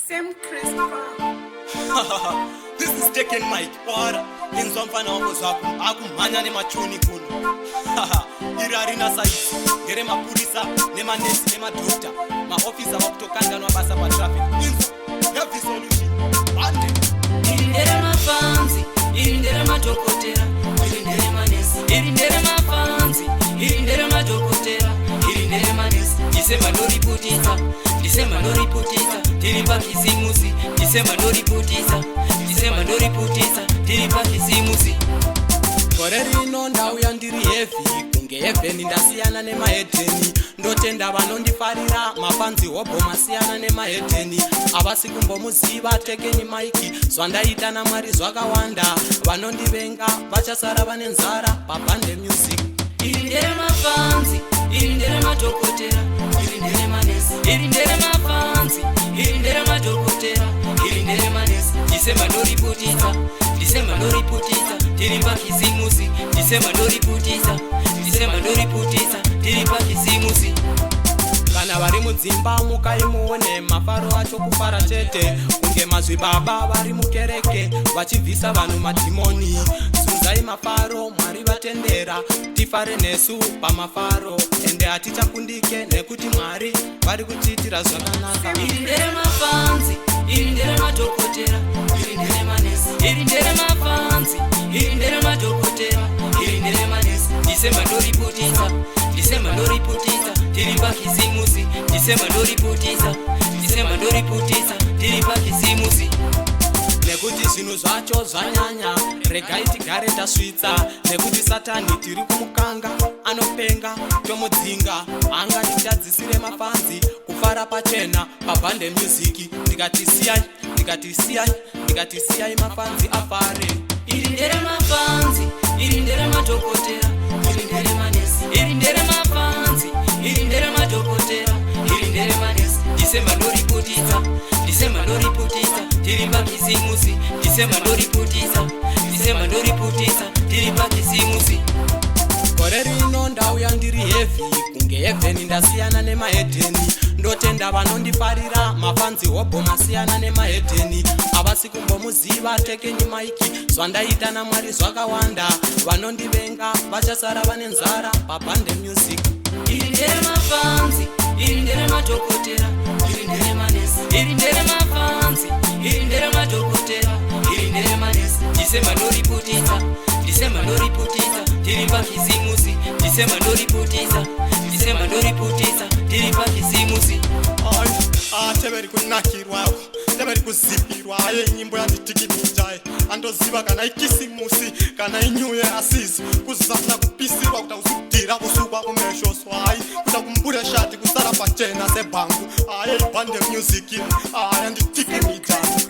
Same Christopher. This is taken Mike Wara inzwa mfana wako zako akumhanya nemachuni kuno iri arina saisi ngere mapurisa nemanesi nemadokta maofisa vakutokanganwa basa patraffic inzwa heavy solution bande iri ndere mafanzi iri ndere madhokotera iri ndere manesi iri ndere mafanzi iri ndere madhokotera iri ndere manesi Disemba ndoriputisa tiri pakizimusi Disemba ndoriputisa tiri pakizimusi gore rino ndauya ndiri heavy kunge heaveni ndasiyana nemahedheni ndotenda vanondifarira mafanzi hobho masiyana nemahedheni havasi kumbomuziva tekeni maiki zvandaita namwari zvakawanda vanondivenga vachasara vane nzara pabande music iri ndere mafanzi iri ndere madhokotera iri ndere manesi iri ndere mafanzi iri ndere madhokotera iri ndere manesi Disemba ndoriputisa tiri pakizimusi Disemba ndoriputisa tiri pakizimusi kana vari mudzimba mukaimuone mafaro acho kufara chete kunge mazwi baba vari mukereke vachibvisa vanhu madhimoni zunzai mafaro mwari vatendera tifare nesu pamafaro ende hatichakundike nekuti mwari vari kuchiitira zvakanaka iri ndere mafanzi iri ndere madhokotera iri ndere manesi iri ndere mafanzi iri ndere madhokotera iri ndere manesi Disemba ndoriputisa tiri pakizimusi Disemba ndoriputisa tiri pakizimusi nekuti zvinhu zvacho zvanyanya regai tigare tasvitsa nekuti satani tiri kumukanga anopenga tomudzinga anga tichadzisire mafanzi kufara pachena pabhande music ndikatisiyai mafanzi afare iri ndere mafanzi iri ndere madhokotera iri ndere manesi iri ndere mafanzi iri ndere madhokotera iri ndere manesi Disemba ndoriputisa tiri pakizimusi Disemba ndoriputisa tiri pakizimusi gore rino ndauya ndiri heavy kunge heaveni ndasiyana nemahedheni ndotenda vanondifarira mafanzi hobho masiyana nemahedheni havasi kumbomuziva tekeni maiki zvandaita namwari zvakawanda vanondivenga vachasara vane nzara pabhande music iri ndere mafanzi iri ndere madhokotera iri ndere manesi iri ndere mafanzi iri ndere madhokotera iri ndere manesi Disemba ndoriputisa tiri pakizimusi Disemba ndoriputisa tiri pakizimusi teveri kunakirwa teveri kuzipirwa aye nyimbo yanditikimijai andoziva kana ikisimusi kana inyuye asisi kuzana kupisirwa kuta kuzidhira kusukwa kumesho swai kuta kumbure shati kusara pachena sebhangu aye ibhande music aye yanditikimijai